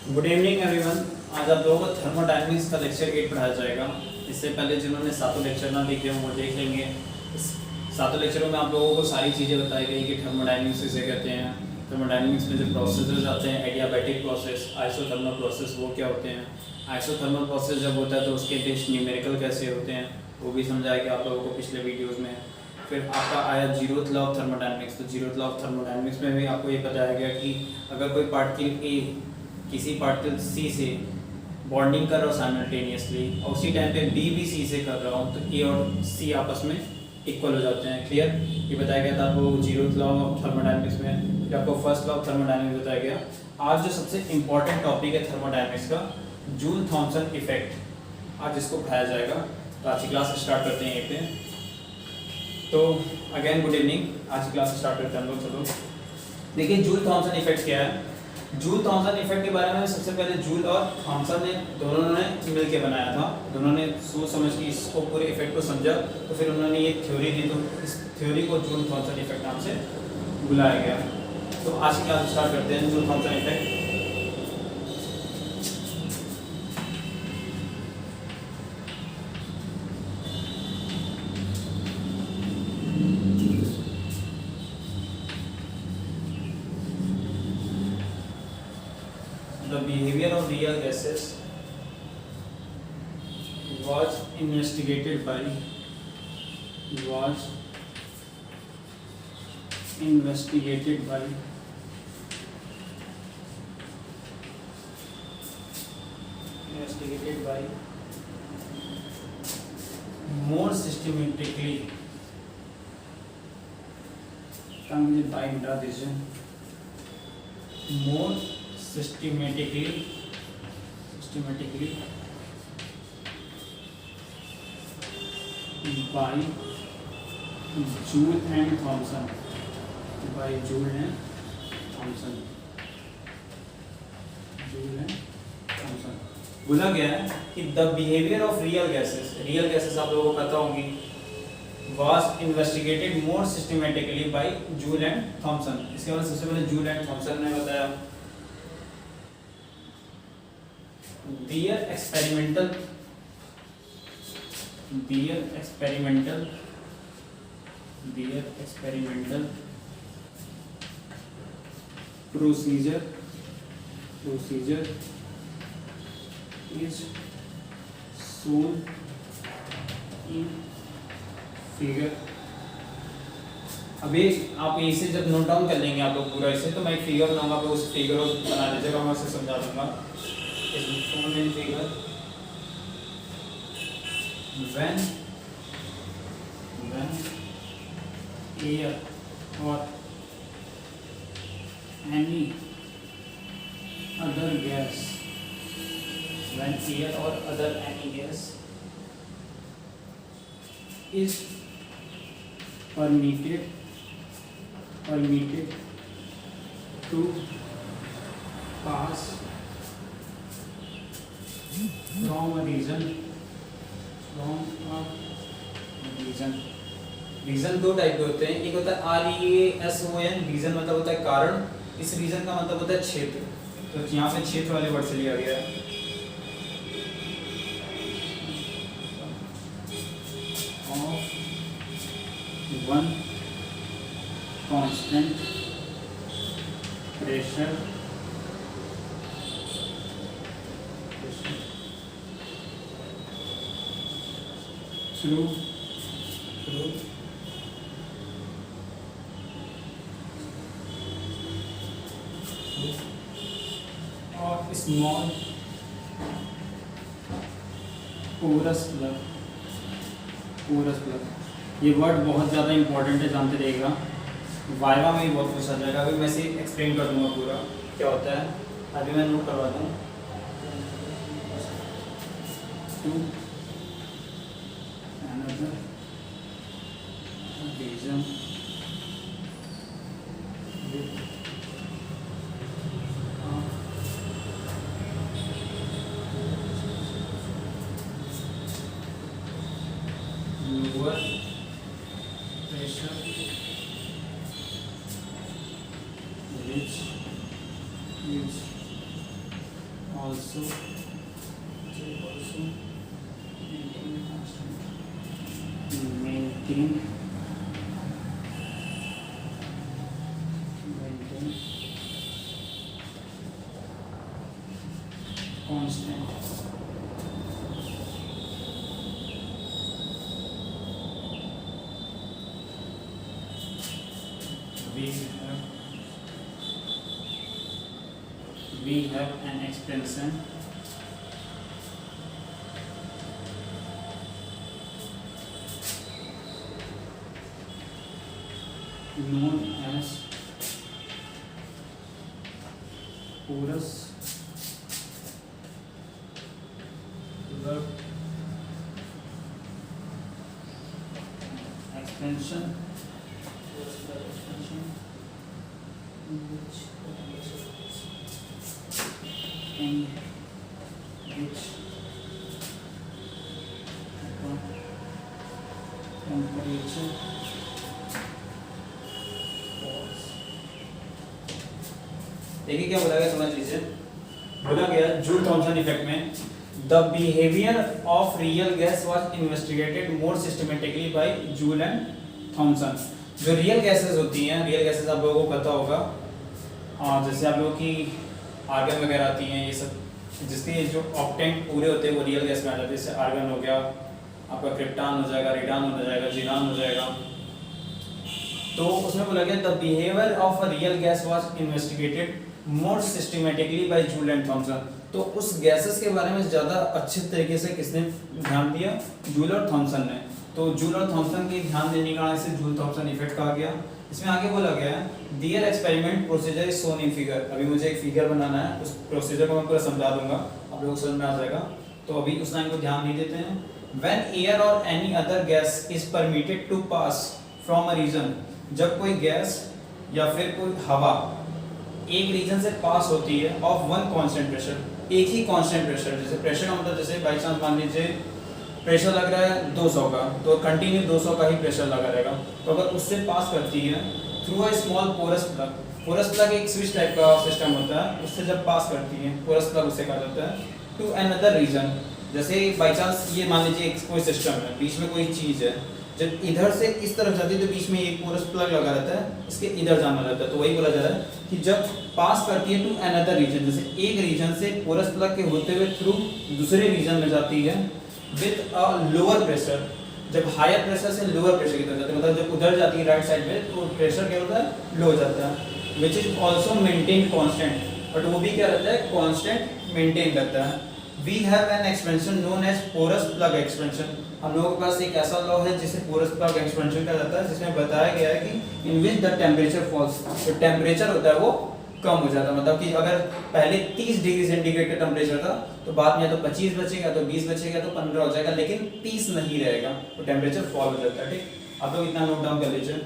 Good evening everyone. आज आप लोगों को थर्मोडायनेमिक्स का लेक्चर 8 पढ़ाया जाएगा। इससे पहले जिन्होंने सातों लेक्चर ना देखे हों वो देख लेंगे। इस सातों लेक्चरों में आप लोगों को सारी चीज़ें बताई गई कि थर्मोडायनेमिक्स किसे कहते हैं, थर्मोडायनेमिक्स में जो प्रोसेसेस आते हैं, एडियाबैटिक प्रोसेस, आइसोथर्मल प्रोसेस वो क्या होते हैं, आइसोथर्मल प्रोसेस जब होता है तो उसके टेस्ट न्यूमेरिकल कैसे होते हैं वो भी समझाया गया आप लोगों को पिछले वीडियोज़ में। फिर आपका आया जीरोथ लॉ ऑफ थर्मोडायनेमिक्स। तो जीरोथ लॉ ऑफ थर्मोडायनेमिक्स में भी आपको ये बताया गया कि अगर कोई पार्टिकल ए किसी पार्टिकल सी से बॉन्डिंग कर रहा हो साइमल्टेनियसली और उसी टाइम पे बी भी सी से कर रहा हो तो ए और सी आपस में इक्वल हो जाते हैं। क्लियर? ये बताया गया था आपको जीरोथ लॉ ऑफ थर्मोडायनेमिक्स में। फिर आपको फर्स्ट लॉ ऑफ थर्मोडायनेमिक्स बताया गया। आज जो सबसे इंपॉर्टेंट टॉपिक है थर्मोडायनेमिक्स का, जूल थॉमसन इफेक्ट, आज इसको पढ़ाया जाएगा। तो आज की क्लास स्टार्ट करते हैं यहीं पे। तो अगेन गुड इवनिंग। आज की क्लास स्टार्ट करते हैं हम लोग। चलो देखिए जूल थॉमसन इफेक्ट क्या है। जूल थॉमसन इफेक्ट के बारे में सबसे पहले जूल और थॉमसन ने दोनों ने मिल के बनाया था। दोनों ने सोच समझ के इसको पूरे इफेक्ट को समझा तो फिर उन्होंने ये थ्योरी दी। तो इस थ्योरी को जूल थॉमसन इफेक्ट नाम से बुलाया गया। तो आज की क्लास स्टार्ट करते हैं Joule Thomson effect. The behavior of real gases was investigated by more systematically by Joule and Thomson. बोला गया है कि the behaviour of real gases आप लोगों को पता होंगी, was investigated more systematically by Joule and Thomson. इसके बाद सबसे पहले जूल एंड थॉमसन ने बताया their experimental procedure is shown in figure. अभी आप इसे जब नोट डाउन कर लेंगे आप लोग पूरा इसे, तो मैं एक फिगर बनाऊंगा, आप उस फिगर को बना लीजिएगा, मैं उसे समझा दूंगा। shown in figure when air or any other gas is permitted to pass from a region region दो टाइप के होते हैं। एक होता है REASON, रीजन मतलब होता है कारण, इस रीजन का मतलब होता है क्षेत्र। तो यहाँ पे क्षेत्र वाले वर्ड से लिया गया है। Of one constant pressure through और स्मॉल पोरस प्लग। ये वर्ड बहुत ज़्यादा इंपॉर्टेंट है, जानते रहिएगा, वाइवा में भी बहुत पूछा जाएगा। अभी मैं इसे एक्सप्लेन कर दूंगा पूरा क्या होता है। अभी मैं नोट करवा दूँ। Region lower pressure which also maintain constant, maintain constant. We have an expression known as porous plug expansion, in which temperature falls. देखिए क्या बोला गया, सुना चीजें बोला गया जूल थॉमसन इफेक्ट में the behaviour of real gas was investigated more systematically by Joule and Thomson. जो रियल गैसेस होती हैं, रियल गैसेस आप लोगों को पता होगा, जैसे आप लोगों की आर्गन वगैरह आती हैं, ये सब जिसके जो ऑक्टेंट पूरे होते हैं वो रियल गैस में आ जाते हैं। जैसे आर्गन हो गया, आपका क्रिप्टान हो जाएगा, रेडान हो जाएगा, जीनान हो जाएगा। तो उसमें बोला गया the behaviour of a real gas was investigated more systematically by Joule and Thomson. तो उस गैसेस के बारे में ज़्यादा अच्छे तरीके से किसने ध्यान दिया? जूल और थॉमसन ने। तो जूल और थॉमसन के ध्यान देने का इसे जूल थॉमसन इफेक्ट कहा गया। इसमें आगे बोला गया है their experiment procedure is shown in figure. अभी मुझे एक फिगर बनाना है, उस प्रोसीजर को मैं पूरा समझा दूंगा, आप लोगों को समझ में आ जाएगा। तो अभी उस लाइन को ध्यान नहीं देते हैं। व्हेन एयर और any other gas is permitted to pass from a region, जब कोई गैस या फिर कोई हवा एक रीजन से पास होती है ऑफ वन कांस्टेंट प्रेशर, एक ही कांस्टेंट प्रेशर, जैसे प्रेशर का मतलब जैसे बाई चांस मान लीजिए प्रेशर लग रहा है 200 का, तो कंटिन्यू 200 का ही प्रेशर लगा रहेगा। तो अगर उससे पास करती है through a small porous plug, porous plug एक स्विच टाइप का सिस्टम होता है, उससे जब पास करती है पोरस प्लग उसे कहा जाता है, टू अनदर रीजन। जैसे बाई चांस ये मान लीजिए कोई सिस्टम है, बीच में कोई चीज़ है, जब इधर से इस तरफ जाती है तो बीच में एक पोरस प्लग लगा रहता है, इसके इधर जाना रहता है। तो वही बोला जा रहा है कि जब पास करती है टू अनदर रीजन, जैसे एक रीजन से पोरस प्लग के होते हुए थ्रू दूसरे रीजन में जाती है विद अ लोअर प्रेशर, जब हायर प्रेशर से लोअर प्रेशर की तरफ जाती है, मतलब जब उधर जाती है राइट साइड में तो प्रेशर क्या होता है? लो हो जाता है। Which is also maintain constant, but वो भी क्या रहता है? कांस्टेंट मेंटेन करता है। We have an expansion known as porous plug expansion. हम लोगों के पास एक ऐसा लॉ है जिसे पोरस प्लग एक्सपेंशन कहा जाता है, जिसमें बताया गया है कि इन विच द टेम्परेचर फॉल्स, जो टेम्परेचर होता है वो कम हो जाता है। मतलब कि अगर पहले 30 डिग्री सेंटीग्रेड का टेम्परेचर था तो बाद में या तो 25 बचेगा, तो 20 बचेगा, तो 15 हो जाएगा, लेकिन 30 नहीं रहेगा, तो टेम्परेचर फॉल हो जाता है। ठीक, आप लोग इतना नोट डाउन कर लीजिए।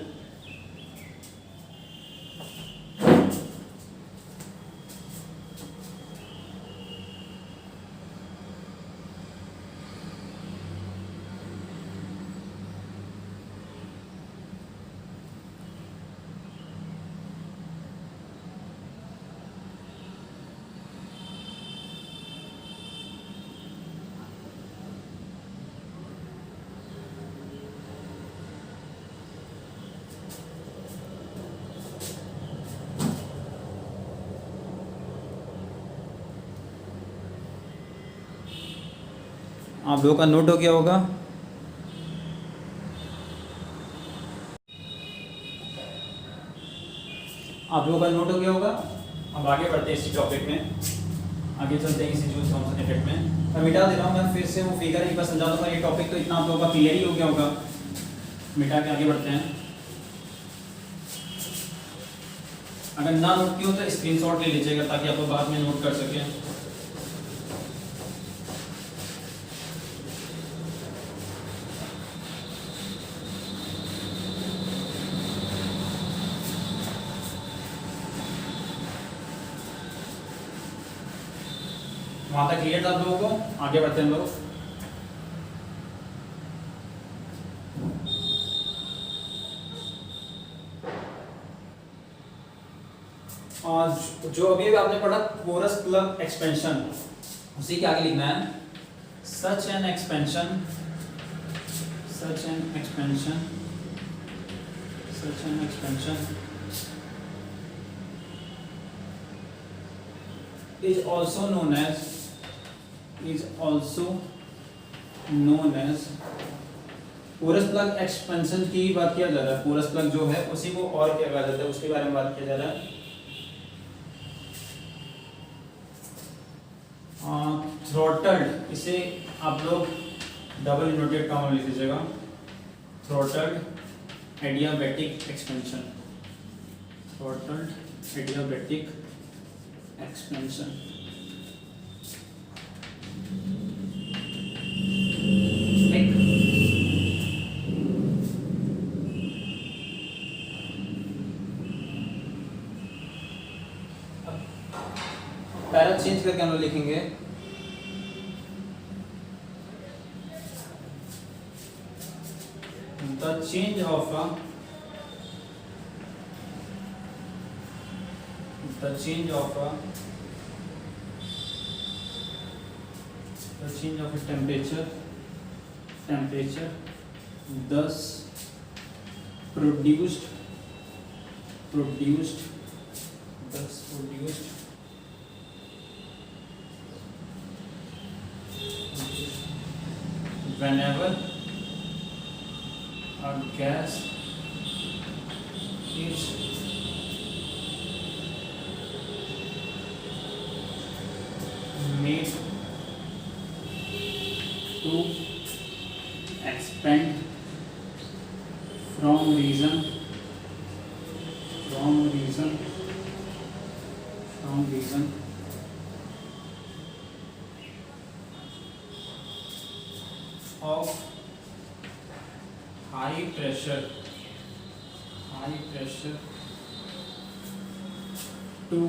आप लोगों का नोट हो गया होगा। आप लोगों का नोट हो गया होगा। अब आगे बढ़ते हैं इसी टॉपिक में, आगे चलते हैं इसी जूल थॉमसन इफेक्ट में। मैं मिटा दे रहा हूँ, मैं फिर से वो फिगर एक बार समझा दूंगा। ये टॉपिक तो इतना आप लोगों का क्लियर ही हो गया होगा। मिटा के आगे बढ़ते हैं। अगर ना नोट की हो तो स्क्रीनशॉट ले लीजिएगा ताकि आप लोग बाद में नोट कर सकें। वहां तक क्लियर था आप लोगों को? आगे बढ़ते हैं हम लोग। जो अभी आपने पढ़ा पोरस प्लग एक्सपेंशन, उसी के आगे लिखना है such an expansion, such an expansion, such an expansion is also known as porous plug expansion की बात किया जा रहा है। पोरस प्लग जो है उसी को और क्या कहा जाता है उसके बारे में बात किया जा रहा है। थ्रॉटल्ड, इसे आप लोग डबल इनवर्टेड कॉमा लिख लीजिएगा, throttled adiabatic expansion, throttled adiabatic expansion. Para change करके हम लोग लिखेंगे the change of the change of a temperature thus produced whenever a gas is made to expand from region of high pressure to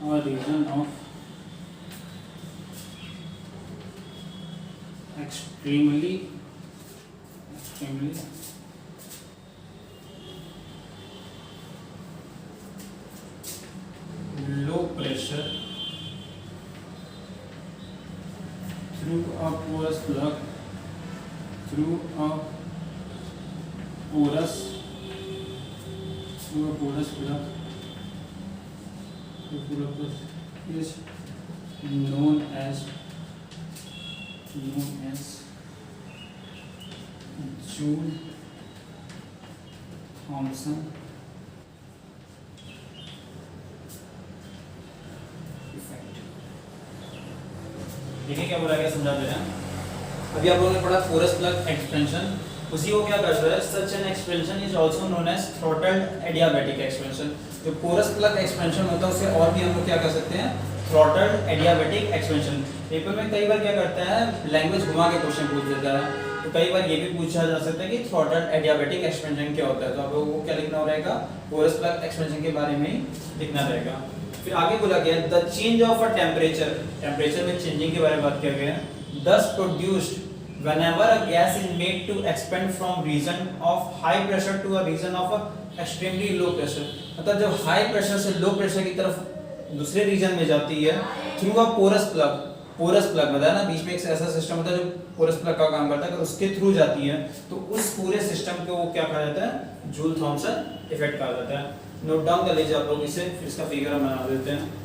a region of extremely low pressure through a porous plug is known as Joule-Thomson effect। देखिए क्या बोला गया, समझा दे रहे हैं। अभी आप लोगों ने पढ़ा पोरस प्लग एक्सपेंशन, उसी को क्या करता है such an expansion is also known as throttled adiabatic expansion. जो पोरस प्लग एक्सपेंशन होता है उसे और भी हम लोग क्या कर सकते हैं थ्रॉटल्ड एडियाबैटिक एक्सपेंशन। पेपर में कई बार क्या करता है लैंग्वेज घुमा के क्वेश्चन पूछ देता है, तो कई बार ये भी पूछा जा सकता है कि थ्रॉटल्ड एडियाबैटिक एक्सपेंशन क्या होता है, तो आप लोगों को क्या लिखना रहेगा पोरस प्लग एक्सपेंशन के बारे में ही लिखना रहेगा। फिर आगे बोला गया the change of a temperature में चेंजिंग के बारे में बात किया गया है। दस produced whenever a gas is made to expand from region of high pressure to a region of a extremely low pressure, मतलब जब हाई प्रेशर से लो प्रेशर की तरफ दूसरे रीजन में जाती है थ्रू अ पोरस प्लग बताया ना, बीच में एक ऐसा सिस्टम होता है जो पोरस प्लग का काम करता है, अगर उसके थ्रू जाती है तो उस पूरे सिस्टम को वो क्या कहा जाता है जूल थॉमसन इफेक्ट कहा जाता है। नोट डाउन कर लीजिए आप लोग इसे, फिर इसका फिगर हम बना देते हैं।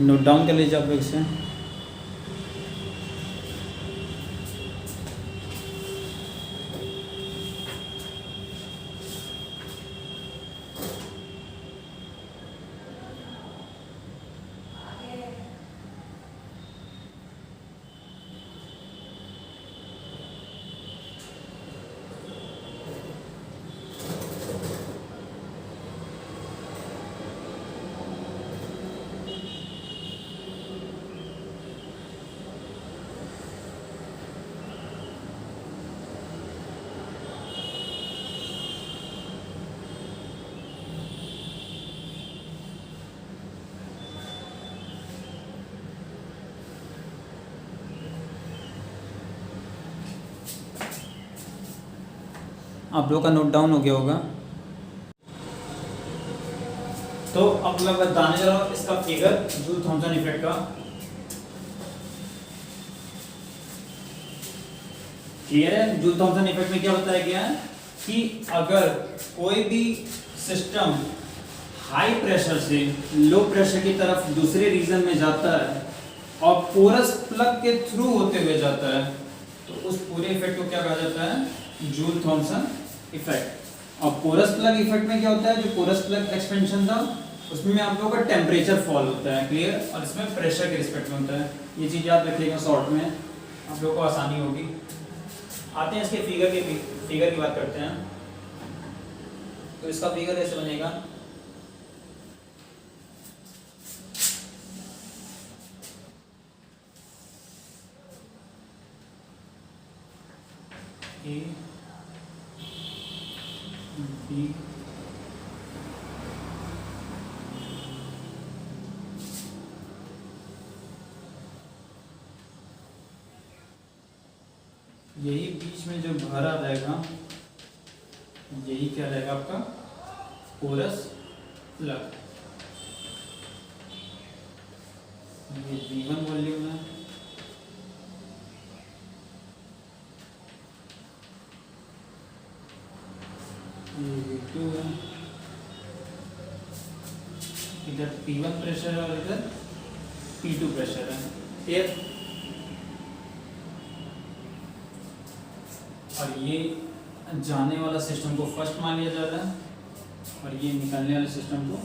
नोट डाउन कर लीजिए आप लोग इसे। आप लोगों का नोट डाउन हो गया होगा। तो अब मैं बताने जा रहा हूँ इसका फिगर जूल थॉमसन इफेक्ट का। क्लियर है? जूल थॉमसन इफेक्ट में क्या बताया गया है कि अगर कोई भी सिस्टम हाई प्रेशर से लो प्रेशर की तरफ दूसरे रीजन में जाता है और पोरस प्लग के थ्रू होते हुए जाता है तो उस पूरे इफेक्ट को क्या कहा जाता है? Joule Thomson effect. और पोरस प्लग इफेक्ट में क्या होता है? जो पोरस प्लग एक्सपेंशन था उसमें आप लोगों का टेम्परेचर फॉल होता है, क्लियर, और इसमें प्रेशर के रिस्पेक्ट में होता है। ये चीज़ याद रखिएगा, शॉर्ट में आप लोगों को आसानी होगी। आते हैं इसके फिगर की बात करते हैं। तो इसका फिगर ऐसे बनेगा, A B यही बीच में जो भरा रहेगा यही क्या रहेगा आपका? Porous plug. ये V1 वॉल्यूम है, ये V2 है, इधर P1 प्रेशर है और इधर P2 प्रेशर है, क्लियर। और ये जाने वाला सिस्टम को फर्स्ट मान लिया जा रहा है और ये निकलने वाले सिस्टम को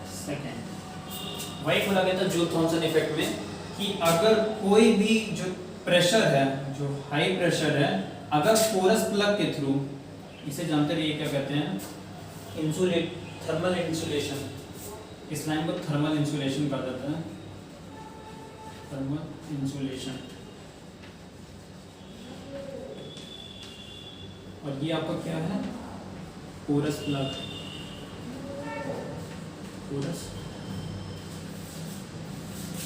सेकेंड। वही बोला गया था जूल थॉमसन इफेक्ट में कि अगर कोई भी जो प्रेशर है, जो हाई प्रेशर है, अगर पोरस प्लग के थ्रू, इसे जानते रहिए क्या कहते हैं? Insulate, thermal insulation. इस लाइन को थर्मल इंसुलेशन कहा जाता है, थर्मल इंसुलेशन। और ये आपका क्या है? Porous plug, porous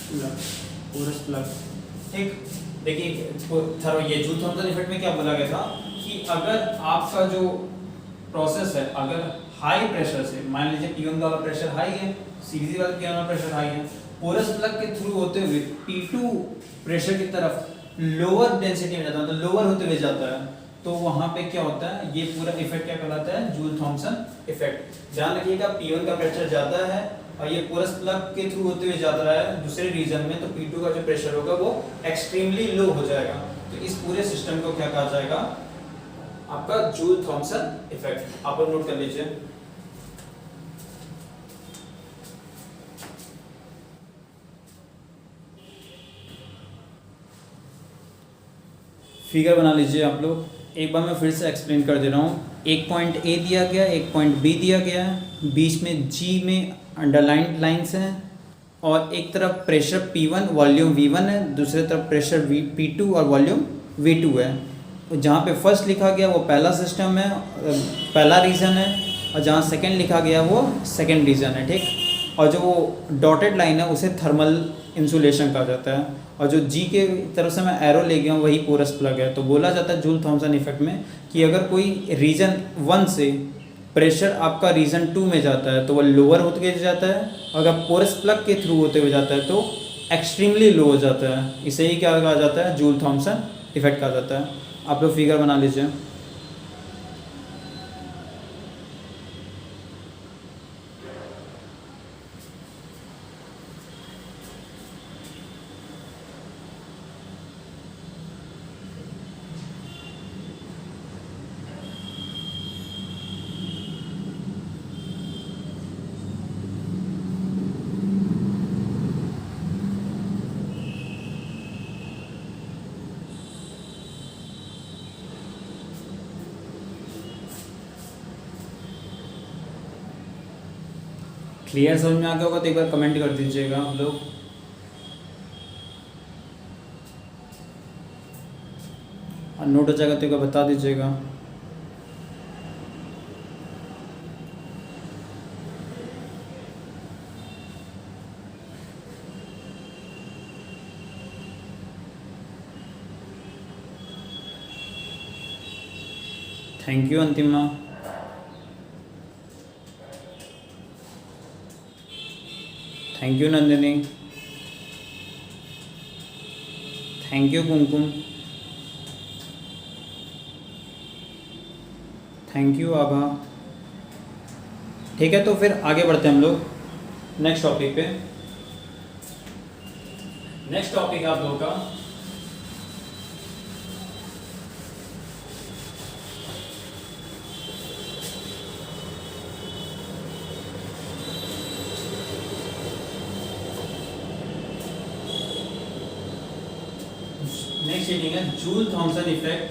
plug, porous plug. ठीक, देखिए ये जूल थॉमसन इफेक्ट में क्या बोला गया था कि अगर आपका जो प्रोसेस है, अगर हाई प्रेशर से, मान लीजिए P1 वाला प्रेशर हाई है, सीरीज वाला P1 वाला प्रेशर हाई है, पोरस प्लग के थ्रू होते हुए P2 प्रेशर की तरफ लोअर डेंसिटी में जाता है, तो लोअर होते हुए जाता है, तो वहां पे क्या होता है? ये पूरा इफेक्ट क्या कहलाता है? Joule Thomson effect. ध्यान रखिएगा, P1 का प्रेशर ज्यादा है और ये पोरस प्लग के थ्रू होते हुए जाता है दूसरे रीजन में, तो P2 का जो प्रेशर होगा वो एक्सट्रीमली लो हो जाएगा। तो इस पूरे सिस्टम को क्या कहा जाएगा? आपका जूल थॉमसन इफेक्ट। आप लोग नोट कर लीजिए। फिगर बना लीजिए आप लोग। एक बार मैं फिर से एक्सप्लेन कर दे रहा हूँ। एक पॉइंट ए दिया गया, एक पॉइंट बी दिया गया है, बीच में जी में अंडरलाइंड लाइंस हैं और एक तरफ प्रेशर P1 वॉल्यूम V1 है, दूसरे तरफ प्रेशर P2 और वॉल्यूम V2 है। जहाँ पे फर्स्ट लिखा गया वो पहला सिस्टम है, पहला रीजन है, और जहाँ सेकंड लिखा गया वो सेकंड रीजन है, ठीक। और जो वो डॉटेड लाइन है उसे थर्मल इंसुलेशन कहा जाता है, और जो जी के तरफ से मैं एरो ले गया हूँ वही पोरस प्लग है। तो बोला जाता है जूल थॉमसन इफेक्ट में कि अगर कोई रीजन 1 से प्रेशर आपका रीजन 2 में जाता है तो वह लोअर होते हुए जाता है, और अगर पोरस प्लग के थ्रू होते हुए जाता है तो एक्सट्रीमली लो हो जाता है। इसे ही क्या कहा जाता है? जूल थॉमसन इफेक्ट कहा जाता है। आप लोग फिगर बना लीजिए। क्लियर समझ में आ गया होगा तो एक बार कमेंट कर दीजिएगा आप लोग। और नोट हो जाएगा तो एक बार बता दीजिएगा। Thank you Antima. Thank you Nandini. Thank you Kumkum. Thank you Abha. ठीक है, तो फिर आगे बढ़ते हैं हम लोग नेक्स्ट टॉपिक पे। नेक्स्ट टॉपिक है आप लोगों का नेक्स्ट रीडिंग है Joule Thomson effect.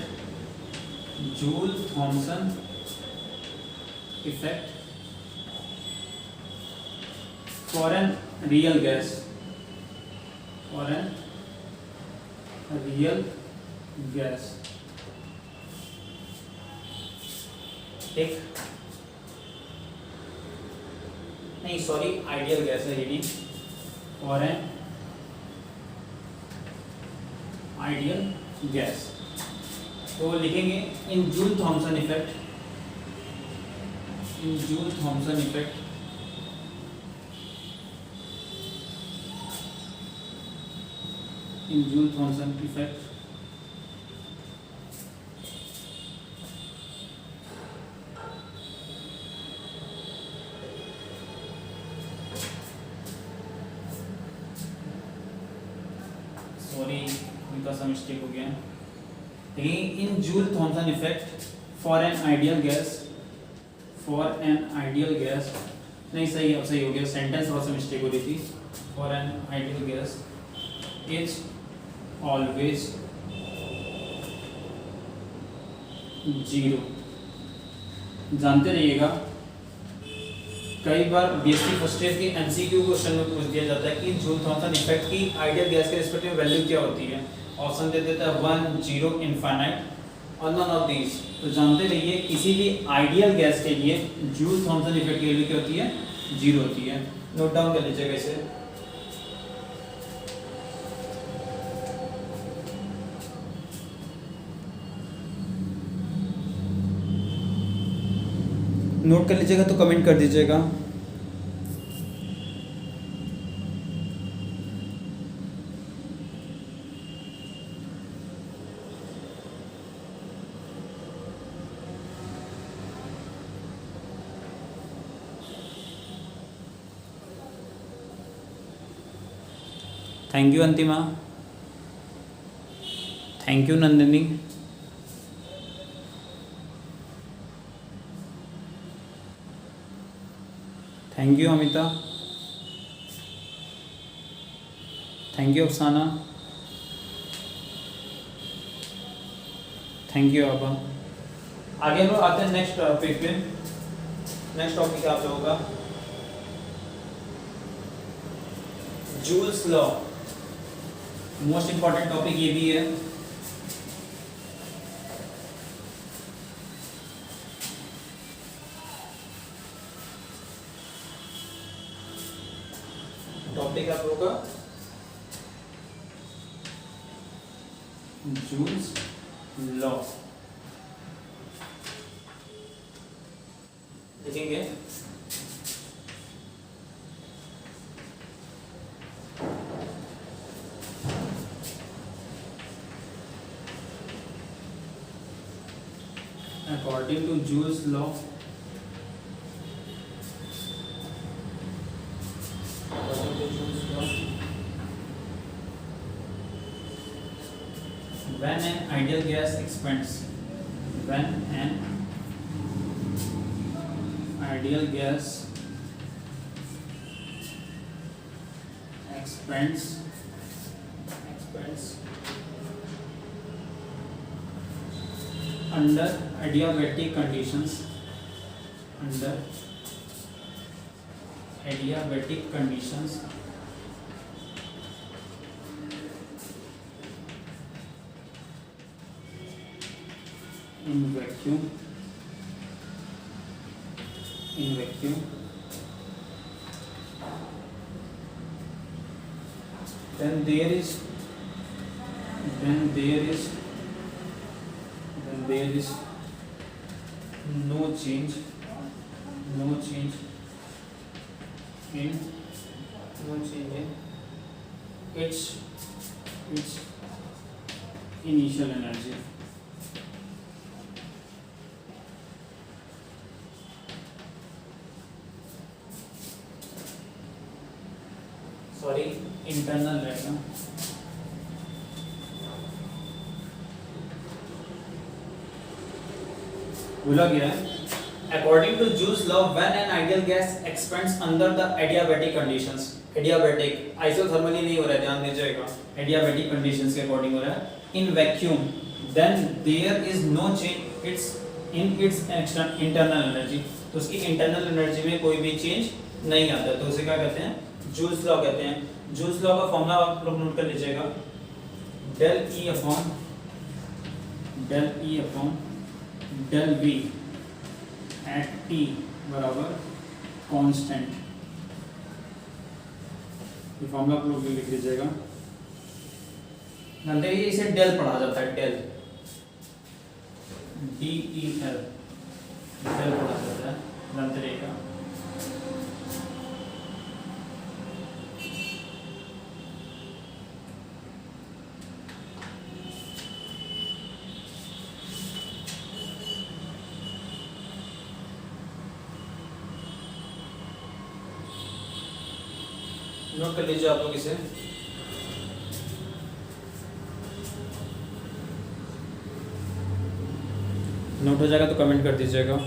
Joule Thomson effect for an real gas. For an real gas. एक नहीं, सॉरी, आइडियल गैस है reading. For an ideal gas. तो लिखेंगे in Joule Thomson effect. In Joule Thomson effect in Joule Thomson effect sorry, उनका सा mistake हो गया। In Joule Thomson effect for an ideal gas. For an ideal gas नहीं, सही, अब सही हो गया, सेंटेंस थोड़ा सा मिस्टेक हो रही थी। For an ideal gas is always zero. जानते रहिएगा, कई बार बीएससी फर्स्ट ईयर के एमसीक्यू क्वेश्चन में पूछ दिया जाता है कि जूल थॉमसन इफेक्ट की आइडियल गैस के रिस्पेक्ट में वैल्यू क्या होती है। ऑप्शन दे देता है 1, 0, इनफाइनाइट और नन ऑफ दीज। तो जानते रहिए किसी भी आइडियल गैस के लिए जूल थॉमसन इफेक्ट की वैल्यू क्या होती है, 0 होती है। नोट डाउन कर लीजिएगा इसे। नोट कर लीजिएगा तो कमेंट कर दीजिएगा। Thank you Antima. Thank you Nandini. Thank you Amita. Thank you Afsana. Thank you आपा। आगे हम लोग आते हैं नेक्स्ट टॉपिक पे। नेक्स्ट टॉपिक है आप लोगों का Joule's law. Most important topic ये भी है। टॉपिक आप लोगों का जूल्स लॉ लिखेंगे। According to Joule's law, when an ideal gas expands, when an ideal gas expands under adiabatic conditions, under adiabatic conditions, in vacuum, then there is no change in its initial energy. Sorry, internal रहेगा। बोला गया है according to Joule's law when an ideal gas expands under the adiabatic conditions, adiabatic isothermally नहीं हो रहा है, ध्यान दीजिएगा, एडियाबैटिक कंडीशंस के अकॉर्डिंग हो रहा है, in vacuum then there is no change its in its internal energy, तो उसकी इंटरनल एनर्जी में कोई भी चेंज नहीं आता, तो उसे क्या कहते हैं, जूल्स लॉ कहते हैं। जूल्स लॉ का फॉर्मूला आप लोग नोट कर लीजिएगा, del E upon del V at T बराबर कांस्टेंट, ये फॉर्मूला आप लोग लिख लीजिएगा। जानते हैं इसे डेल पढ़ा जाता है, डेल DEL डेल पढ़ा जाता है, जानते रहेगा। नोट कर लीजिए आप लोग इसे। नोट हो जाएगा तो कमेंट कर दीजिएगा।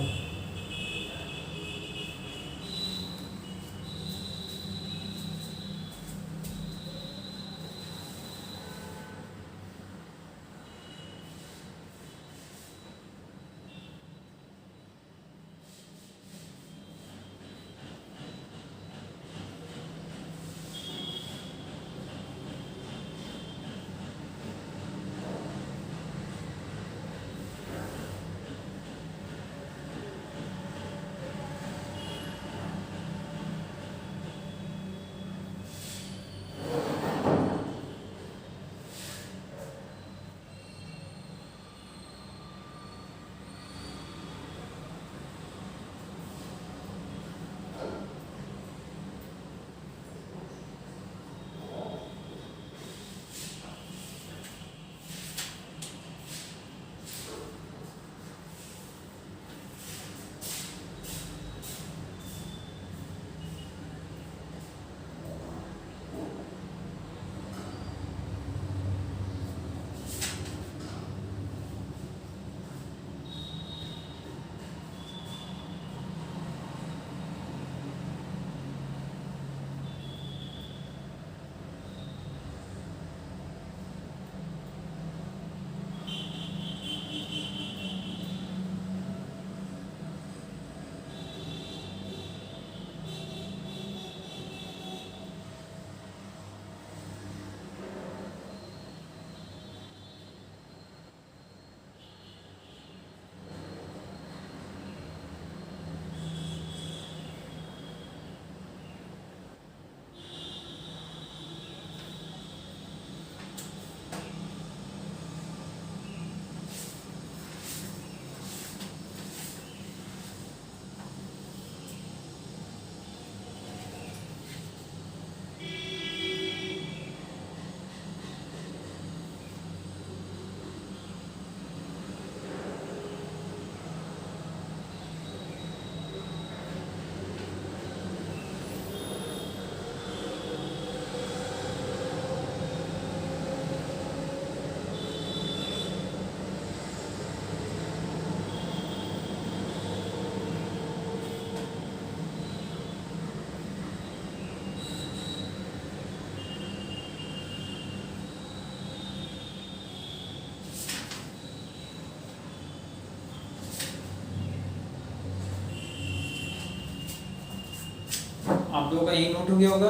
आप लोगों का यही नोट हो गया होगा।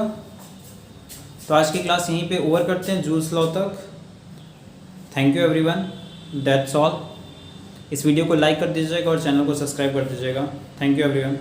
तो आज की क्लास यहीं पे ओवर करते हैं जूल्स लॉ तक। Thank you everyone, that's all. इस वीडियो को लाइक कर दीजिएगा और चैनल को सब्सक्राइब कर दीजिएगा। Thank you everyone.